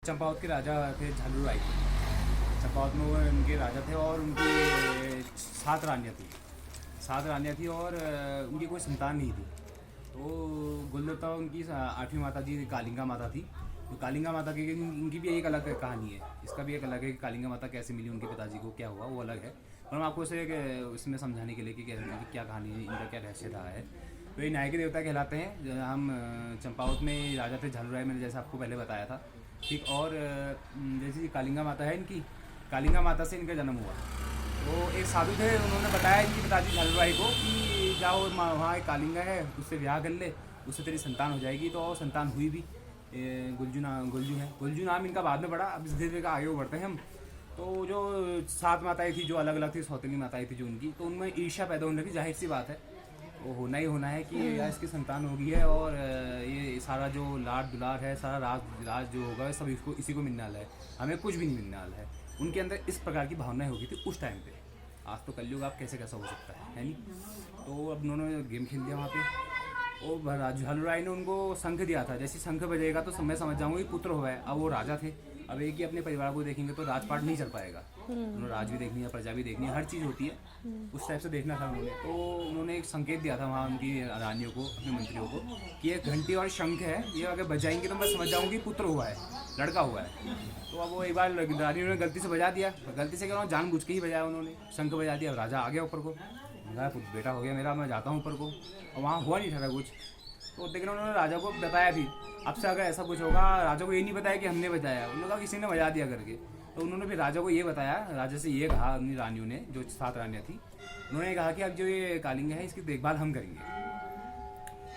चंपावत के राजा थे झालू राय। चंपावत में वो उनके राजा थे और उनकी 7 रानियाँ थी। 7 रानियाँ थी और उनकी कोई संतान नहीं थी। तो गुलदस्ता उनकी 8वीं माता जी कालिंगा माता थी। तो कालिंगा माता की इनकी भी एक अलग कहानी है। इसका भी एक अलग है कि कालिंगा माता कैसे मिली उनके पिताजी को, क्या हुआ वो अलग है। और मैं आपको इसे इसमें समझाने के लिए कि क्या कहानी है, इनका क्या रहस्य रहा है। तो ये न्याय के देवता कहलाते हैं। हम चंपावत में राजा थे झालू राय, मैंने जैसा आपको पहले बताया था, ठीक। और जैसे कालिंगा माता है इनकी, कालिंगा माता से इनका जन्म हुआ। तो एक साधु थे, उन्होंने बताया इनके पिताजी झालू राय को कि जाओ वहाँ एक कालिंगा है, उससे ब्याह कर ले, उससे तेरी संतान हो जाएगी। तो और संतान हुई भी। गुलजू है, गुलजू नाम इनका बाद में पड़ा। अब धीरे धीरे आगे बढ़ते हैं हम। तो जो 7 माताएं थी जो अलग अलग थी, सौतेली माताएं थी जो उनकी, तो उनमें ईर्ष्या पैदा होने लगी। जाहिर सी बात है, वो होना ही होना है कि यार इसकी संतान होगी है और ये सारा जो लाड दुलार है, सारा राज जो होगा सब इसको इसी को मिलने वाला है, हमें कुछ भी नहीं मिलने वाला है। उनके अंदर इस प्रकार की भावनाएं होगी थी उस टाइम पे। आज तो कलयुग आप कैसे कैसा हो सकता है नहीं। तो अब उन्होंने गेम खेल दिया वहाँ पे। और झालू राय ने उनको शंख दिया था, जैसे शंख बजेगा तो मैं समझ जाऊँगा कि पुत्र हुआ है। अब वो राजा थे, अब एक ही अपने परिवार को देखेंगे तो राजपाट नहीं चल पाएगा। उन्होंने राज भी देखनी है, प्रजा भी देखनी है, हर चीज़ होती है, उस टाइप से देखना था उन्होंने। तो उन्होंने एक संकेत दिया था वहाँ उनकी रानियों को, अपने मंत्रियों को, कि ये घंटी और शंख है, ये अगर बजाएंगे तो मैं समझ जाऊँगी पुत्र हुआ है, लड़का हुआ है। तो अब वो एक बार रानियों ने गलती से बजा दिया, गलती से क्या जानबूझ के ही बजाया उन्होंने, शंख बजा दिया। राजा आ गया ऊपर को, बेटा हो गया मेरा, मैं जाता हूँ ऊपर को। और वहाँ हुआ नहीं था कुछ। तो लेकिन उन्होंने राजा को बताया भी, अब से अगर ऐसा कुछ होगा, राजा को ये नहीं बताया कि हमने बजाया, उन्होंने कहा किसी ने बजा दिया करके। तो उन्होंने फिर राजा को ये बताया, राजा से ये कहा अपनी रानियों ने, जो 7 रानियाँ थी, उन्होंने कहा कि अब जो ये कालिंगा है इसकी देखभाल हम करेंगे,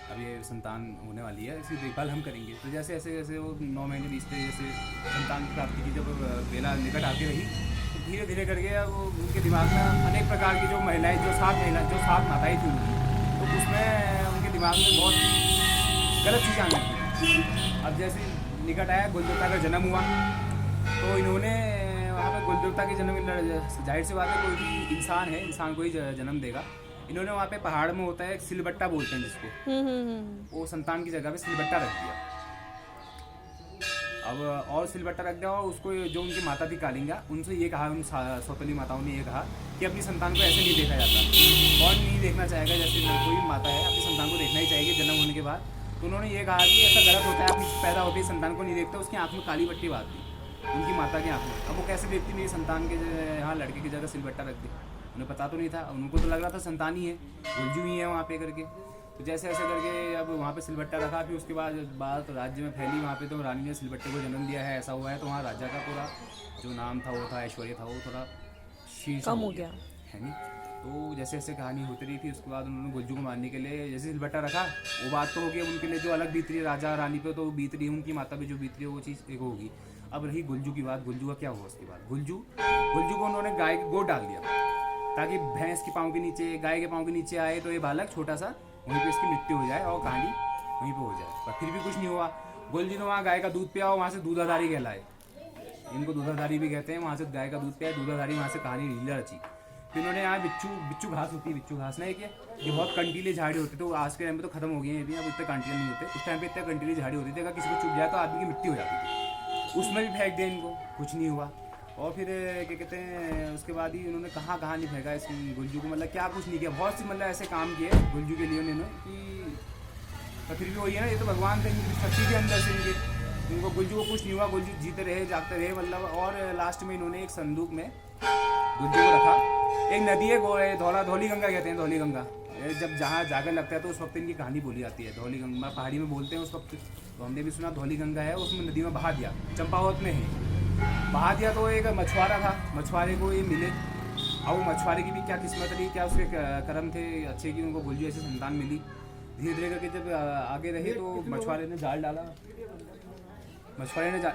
अब ये संतान होने वाली है, इसकी देखभाल हम करेंगे। तो जैसे ऐसे जैसे वो 9 महीने बीतते, जैसे संतान की प्राप्ति की जब बेला निकट आती रही, तो धीरे धीरे करके वो उनके दिमाग में अनेक प्रकार की जो महिलाएँ, जो 7 माताएँ थी उनकी, तो उसमें उनके दिमाग में बहुत गलत चीज़ें आने लगी। अब जैसे निकट आया गुलदेवता का जन्म हुआ, तो इन्होंने वहाँ पर गुलदेवता के जन्म, जाहिर सी बात है कोई भी इंसान है, इंसान को ही जन्म देगा। इन्होंने वहाँ पे पहाड़ में होता है एक सिलबट्टा बोलते हैं जिसको, वो संतान की जगह पे सिलबट्टा रख दिया। अब और सिलबट्टा रख दिया, और उसको जो उनकी माता थी कालिंगा, उनसे ये कहा, उन सौतेली माताओं ने ये कहा कि अपनी संतान को ऐसे नहीं देखा जाता। कौन नहीं देखना चाहेगा, जैसे कोई भी माता है अपनी संतान को देखना ही चाहेगी जन्म होने के बाद। तो उन्होंने ये कहा कि ऐसा गलत होता है, अपनी पैदा होती है संतान को नहीं देखता, उसकी आँख में काली पट्टी बात थी उनकी माता की आँख में। अब वो कैसे देखती मेरी संतान के यहाँ लड़के की जगह सिलबट्टा रख दी, उन्हें पता तो नहीं था, उनको तो लग रहा था संतान ही है, गुलजू ही है वहाँ पे करके। तो जैसे ऐसे करके अब वहाँ पे सिलबट्टा रखा, फिर उसके बाद बात राज्य में फैली वहाँ पे, तो रानी ने सिलबट्टे को जन्म दिया है, ऐसा हुआ है। तो वहाँ राजा का पूरा जो नाम था, वो था ऐश्वर्य था, वो थोड़ा शीर्ष कम हो गया है नहीं। तो जैसे ऐसे कहानी होती रही थी। उसके बाद उन्होंने गुलजू को मारने के लिए जैसे सिलबट्टा रखा, वो बात तो होगी उनके लिए जो अलग बीत रही है राजा रानी पे, तो बीत रही है उनकी माता पे जो बीत रही है वो चीज़ एक होगी। अब रही गुलजू की बात, गुलजू का क्या हुआ उसके बाद। गुलजू को उन्होंने गाय के गोद डाल दिया, ताकि भैंस के पाँव के नीचे, गाय के पाँव के नीचे आए तो ये बालक छोटा सा, वहीं पे इसकी मृत्यु हो जाए और कहानी वहीं पे हो जाए। पर फिर भी कुछ नहीं हुआ। गुलजू ने वहाँ गाय का दूध पिया और वहाँ से दूधाधारी कहलाए, इनको दूधाधारी भी कहते हैं। वहाँ से गाय का दूध पिया, दूधाधारी, वहाँ से कहानी लीला रची। फिर उन्होंने यहाँ बिच्छू घास होती है, बिच्छू घास ना, एक ये बहुत कंटीले झाड़ी होते, तो आज के टाइम पे तो खत्म हो गए हैं अभी, अब इतने कंटीले नहीं होते। उस टाइम पे इतने कंटीली झाड़ी होती थी, अगर किसी को चुभ जाए तो आदमी की मृत्यु हो जाती थी। उसमें भी फेंक दिया इनको, कुछ नहीं हुआ। और फिर क्या कहते हैं, उसके बाद ही उन्होंने कहाँ नहीं फेंका इस गुलजू को, मतलब क्या कुछ नहीं किया। बहुत सी मतलब ऐसे काम किए गुलजू के लिए उन्होंने कि, तो फिर भी वही है ना, ये तो भगवान थे, इनकी शक्ति के अंदर से इनको गुलजू को कुछ नहीं हुआ। गुलजू जीते रहे, जागते रहे मतलब। और लास्ट में इन्होंने एक संदूक में गुलजू को रखा। एक नदी है धौली गंगा कहते हैं, धौली गंगा, जब जहाँ जाकर लगता है तो उस वक्त इनकी कहानी बोली जाती है। धौली गंगा पहाड़ी में बोलते हैं उस वक्त, तो हमने भी सुना धौली गंगा है, उसमें नदी में बहा दिया, चंपावत में है, बहा दिया। तो एक मछुआरा था, मछुआरे को ये मिले। अब वो मछुआरे की भी क्या किस्मत रही, क्या उसके कर्म थे अच्छे कि उनको गुलजू ऐसी संतान मिली। धीरे धीरे करके जब आगे रहे तो मछुआरे ने जाल डाला, एक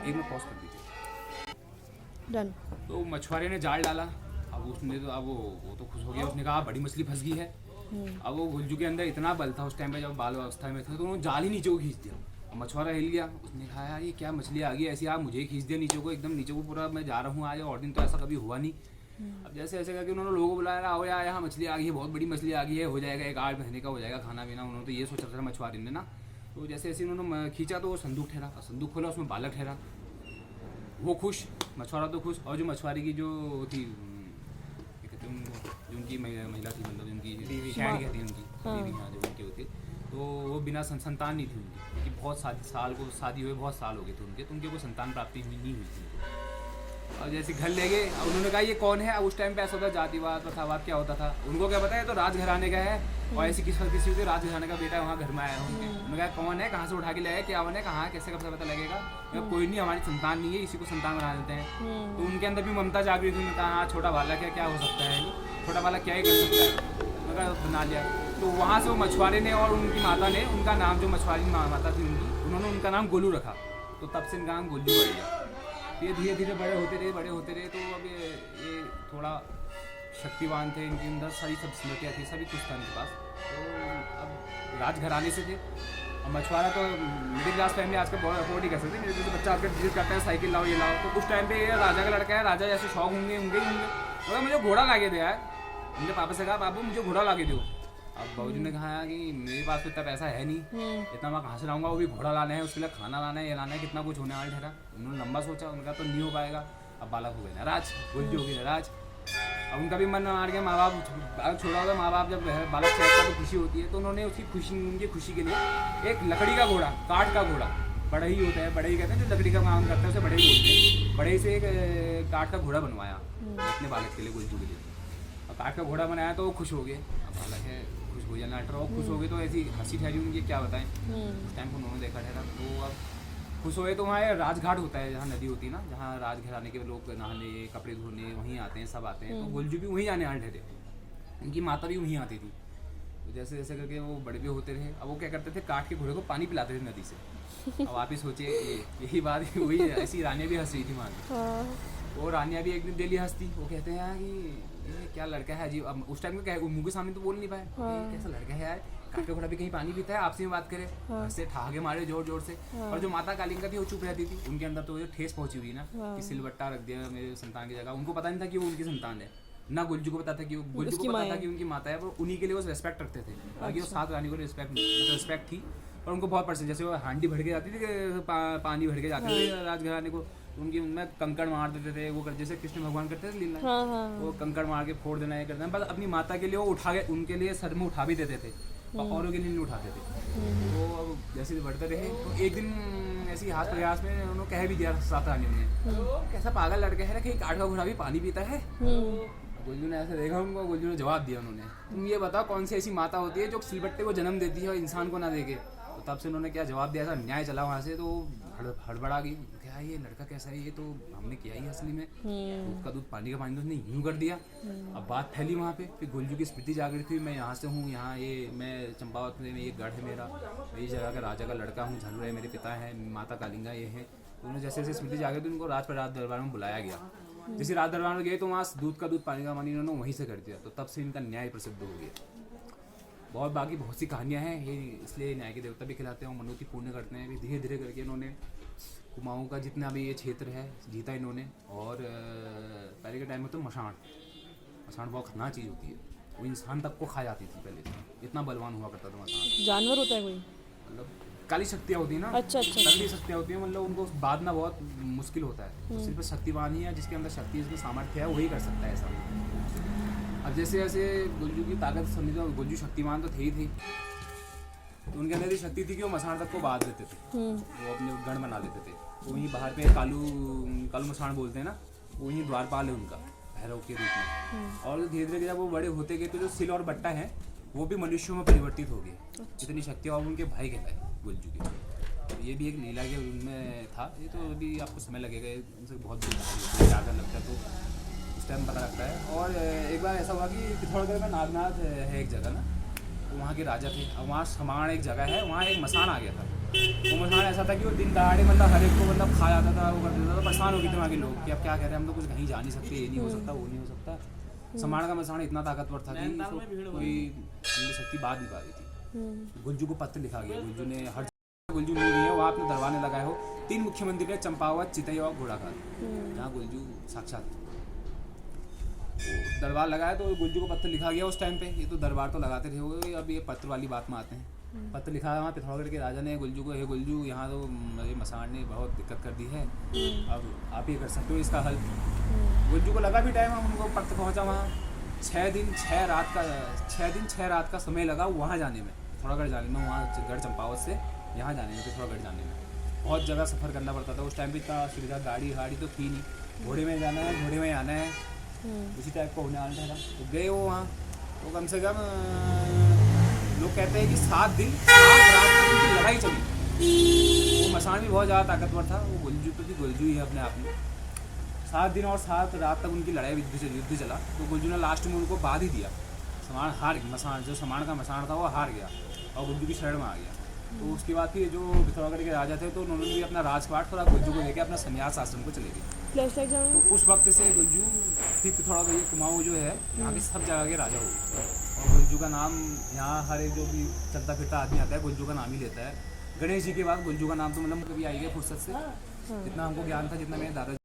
में पॉज कर दीजिए डन। तो मछुआरे ने जाल डाला। अब उसने तो अब वो तो खुश हो गया, उसने कहा बड़ी मछली फंस गई है। अब वो गुलजू के अंदर इतना बल था उस टाइम पे, जब बाल अवस्था में था, तो उन्होंने जाल ही नीचे को खींच दिया। मछुआरा हिल गया, उसने कहा यार ये क्या मछली आ गई ऐसी, आप मुझे खींच दिया नीचे को, एकदम नीचे को पूरा मैं जा रहा हूँ आज, और दिन तो ऐसा कभी हुआ नहीं। अब जैसे ऐसे करके उन्होंने लोगों को बुलाया, आओ यार यहाँ मछली आ गई है, बहुत बड़ी मछली आ गई है, हो जाएगा 1 8 महीने का हो जाएगा खाना पीना। उन्होंने तो ये सोचा था मछुआरे ने ना। तो जैसे ऐसे उन्होंने खींचा तो वो संदूक ठहरा, संदूक खोला, उसमें बालक ठहरा। वो खुश, मछुआरा तो खुश, और जो मछुआरे की जो थी क्या कहते हैं उनको, जो उनकी महिला थी, मतलब उनकी शहर कहती है उनकी बीवी, हाँ, जो उनकी होती, तो वो बिना संतान नहीं थी उनकी बहुत शादी हुए बहुत साल हो गए थे उनके, तो उनके कोई संतान प्राप्ति नहीं हुई थी। और जैसे घर ले गए, उन्होंने कहा ये कौन है। अब उस टाइम पे ऐसा होता जातिवाद प्रथावाद क्या होता था, उनको क्या पता है तो राजघराने का है, और ऐसी किसी होती राजघराने का बेटा वहाँ घर में आया उनके, उन्होंने कहा कौन है, कहाँ से उठा के लाया, क्या बने, कहाँ कैसे का पता लगेगा, कोई नहीं, हमारी संतान नहीं है, इसी को संतान बना देते हैं। तो उनके अंदर भी ममता जाग रही थी, उन्होंने कहा छोटा बालक है, क्या हो सकता है, छोटा बालक क्या ही कर सकता है, उन्होंने बना लिया। तो वहाँ से वो मछुआरे ने और उनकी माता ने, उनका नाम जो मछुआरी माता थी उनकी, उन्होंने उनका नाम गोलू रखा, तो तब से इनका नाम गोलू पड़ गया। ये धीरे धीरे बड़े होते रहे, तो अब ये थोड़ा शक्तिवान थे, इनके अंदर सारी सब स्मृतियाँ थी, सभी कुछ था इनके पास। तो अब राजघराने से थे, और मछुआरा तो मिडिल क्लास फैमिली आजकल बहुत अफोर्ड ही कर सकते हैं। मेरे तो बच्चा आकर जिद करता है साइकिल लाओ ये लाओ, तो उस टाइम पे ये राजा का लड़का है, राजा जैसे शौक होंगे मगर मुझे घोड़ा ला के दो यार। मुझे पापा से कहा बाबू मुझे घोड़ा ला के दो। अब बाबूजी ने कहा कि मेरे पास तो इतना पैसा है नहीं, इतना मैं कहाँ से लाऊंगा, वो भी घोड़ा लाना है, उसके लिए खाना लाना है, ये लाना है, कितना कुछ होने वाला ठहरा। उन्होंने लंबा सोचा, उनका तो नहीं हो पाएगा। अब बालक हो गए नाराज, गुलजू हो गई नाराज। अब उनका भी मन मार गया, माँ बाप छोड़ा होगा, माँ बाप जब बालक चलता तो खुशी होती है, तो उन्होंने उसकी उनकी खुशी के लिए एक लकड़ी का घोड़ा, काठ का घोड़ा, बड़ा ही होता है, बड़े ही कहते हैं जो लकड़ी का काम करता है उसे बड़े ही बोलते हैं, बड़े से एक काठ का घोड़ा बनवाया अपने बालक के लिए, गुलजू के लिए। अब काठ का घोड़ा बनाया तो वो खुश हो गए। अब बालक है खुश हो जाना, और खुश हो गए तो ऐसी हंसी ठहरी उनकी क्या बताएं, उस टाइम को उन्होंने देखा ठहरा। तो अब खुश हुए तो वहाँ राजघाट होता है, जहाँ नदी होती है ना, जहाँ राजघराने के लोग नहाने कपड़े धोने वहीं आते हैं, सब आते हैं। तो गुलजू भी वहीं आने ठहरे, उनकी माता भी वहीं आती थी। तो जैसे जैसे करके वो बड़े भी होते रहे। अब वो क्या करते थे, काट के घोड़े को पानी पिलाते थे नदी से। अब आप ही सोचिए यही बात वही ऐसी रानियाँ भी हंस रही थी वहाँ, वो रानियाँ भी एक दिन डेली हंसती। वो कहते हैं यार कि ये क्या लड़का है अजीब। अब उस टाइम में मुँह के सामने तो बोल नहीं पाए, कैसा लड़का है यार, काट के घोड़ा भी कहीं पानी पीता है, आपसे में बात करे, हंसे ठहाके मारे जोर जोर से। और जो माता कालिंगा थी वो चुप रहती थी, उनके अंदर तो ठेस पहुंची हुई ना कि सिलबट्टा रख दिया मेरे संतान की जगह। उनको पता नहीं था कि वो उनकी संतान है, ना गुलजू को पता था कि गुलजू को पता था कि उनकी माता है, वो उन्हीं के लिए वो रिस्पेक्ट रखते थे। बाकी वो 7 रानी को रिस्पेक्ट थी, और उनको बहुत पसंद। जैसे वो हांडी भर के जाती थी, पानी भर के जाते थे राजघराने को, उनकी उनमें कंकड़ मार देते थे। वो जैसे कृष्ण भगवान करते थे लीला, वो कंकड़ मार के फोड़ देना, ये करना। बस अपनी माता के लिए वो उठा के उनके लिए सर में उठा भी देते थे, और औरों के लिए नहीं उठाते थे। तो जैसे बढ़ते रहे, तो एक दिन ऐसी हाथ प्रयास में उन्होंने कह भी दिया 7 रानियों ने, कैसा पागल लड़का है कहीं काठ का घोड़ा भी पानी पीता है। गुलजू ने ऐसे देखा उनको, गुलजू ने जवाब दिया उन्होंने, तुम ये बताओ कौन सी ऐसी माता होती है जो सिलबट्टे को जन्म देती है और इंसान को ना देके। तो तब से उन्होंने क्या जवाब दिया, ऐसा न्याय चला वहाँ से। तो हड़बड़ा गई, क्या ये लड़का कैसा है, ये तो हमने किया ही असली में, दूध का दूध पानी का पानी तो उसने यूँ कर दिया। अब बात फैली वहाँ पे, फिर गुलजू की स्मृति जागृत हुई, मैं यहाँ से हूँ, यहाँ ये मैं चंपावत में ये गढ़ है मेरा, मैं इस जगह का राजा का लड़का हूँ, झलुआ है मेरे पिता है, माता कालिंगा ये है। तो उन्होंने जैसे जैसे स्मृति जागृत हुई, उनको राज दरबार में बुलाया गया। जैसे राज दरबार में गए तो वहाँ दूध का दूध पानी का पानी उन्होंने वहीं से कर दिया। तो तब से इनका न्याय प्रसिद्ध हो गया। बहुत बाकी बहुत सी कहानियाँ हैं, ये इसलिए न्याय के देवता भी खिलाते हैं और मनोती पूर्ण करते हैं। धीरे धीरे करके इन्होंने कुमाऊँ का जितना भी ये क्षेत्र है जीता इन्होंने। और पहले के टाइम में तो मसाण बहुत खतरनाक चीज़ होती है, वो इंसान तक को खा जाती थी पहले, इतना बलवान हुआ करता था मसाण। जानवर होता है कोई, मतलब काली शक्तियाँ होती है ना, अच्छा काली शक्तियाँ होती हैं, मतलब उनको बांधना बहुत मुश्किल होता है। तो सिर्फ शक्तिवान ही है, जिसके अंदर शक्ति जिसमें सामर्थ्य है वही कर सकता है ऐसा। अब जैसे जैसे गुलजू की ताकत समझो, गुलजू शक्तिमान तो थे ही थे, तो उनके अंदर ये शक्ति थी कि वो मसाण तक को बांध देते थे, वो अपने गण बना लेते थे। वो वहीं बाहर पे कालू मसाण बोलते हैं ना, वो वहीं द्वारपाल है उनका, भैरव के रूप में। और धीरे धीरे जब वो बड़े होते गए तो जो सिल और बट्टा है वो भी मनुष्यों में परिवर्तित हो गए। इतनी शक्तियाँ, और उनके भाई कहलाए गुलजू के। तो ये भी एक लीला के उनमें था। ये तो अभी आपको समय लगेगा, इनसे बहुत ज़्यादा लगता है, तो उस टाइम पता लगता है। और एक बार ऐसा हुआ कि पिथौरागढ़ में नागनाथ है एक जगह ना, तो वहाँ के राजा थे। अब वहाँ समाण एक जगह है, वहाँ एक मसान आ गया था। वो मसान ऐसा था कि वो दिन दहाड़े मतलब हर एक को मतलब खा जाता था, वो कर देता था। परेशान हो गए थे वहाँ के लोग कि अब क्या कहते हैं, हम तो कुछ कहीं जा नहीं सकते, ये नहीं हो सकता, वो नहीं हो सकता। समाण का मसान इतना ताकतवर था कि कोई शक्ति बात नहीं पा रही थी। गुलजू को पत्र लिखा गया, गुलजू ने हर गुलजू नहीं है वहाँ अपने दरबार में लगाए हो। 3 मुख्य मंदिर है, चंपावत, चितई और घोड़ाघाट, जहाँ गुलजू साक्षात दरबार लगाया। तो गुलजू को पत्र लिखा गया उस टाइम पे। ये तो दरबार तो लगाते थे वो, अब ये पत्र वाली बात में आते हैं। पत्र लिखा है वहाँ पिथौरागढ़ के राजा ने गुलजू को, हे गुलजू यहाँ तो मेरे मसान ने बहुत दिक्कत कर दी है, अब आप ही कर सकते हो इसका हल। गुलजू को लगा भी टाइम, हम उनको पत्र पहुँचा वहाँ 6 दिन 6 रात का समय लगा वहाँ जाने में, पिथौरागढ़ जाने में, वहाँ गढ़ चंपावत से यहाँ जाने में, पिथौरागढ़ जाने में बहुत जगह सफ़र करना पड़ता था। उस टाइम भी इतना सुविधा गाड़ी तो थी नहीं, घोड़े में जाना है, घोड़े में आना है, उसी टाइप का होने आना था। तो गए वो वहाँ, तो कम से कम लोग कहते हैं कि 7 दिन 7 रात तक उनकी लड़ाई चली। वो मसान भी बहुत ज़्यादा ताकतवर था, वो गुलजू तो भी गुलजू ही है अपने आप में। 7 दिन और 7 रात तक उनकी लड़ाई युद्ध चला। तो गुलजू ने लास्ट में उनको बाध ही दिया, समान हार, मसान जो समान का मसान था वो हार गया और गुलजू की शरण में आ गया। तो उसके बाद फिर जो पिथौरागढ़ के राजा थे तो उन्होंने भी अपना राजपाट थोड़ा गुलजू को लेकर अपना संन्यास आश्रम को चले गए। तो उस वक्त से गुलजू फिर पिथौरागढ़ ये कुमाऊँ जो है यहाँ के सब जगह के राजा हुए और गुलजू का नाम यहाँ हर एक जो भी चलता फिरता आदमी आता है गुलजू का नाम ही लेता है। गणेश जी के बाद गुलजू का नाम तो मतलब कभी आई गया फुर्सत से, जितना हमको ज्ञान था, जितना मेरे दादा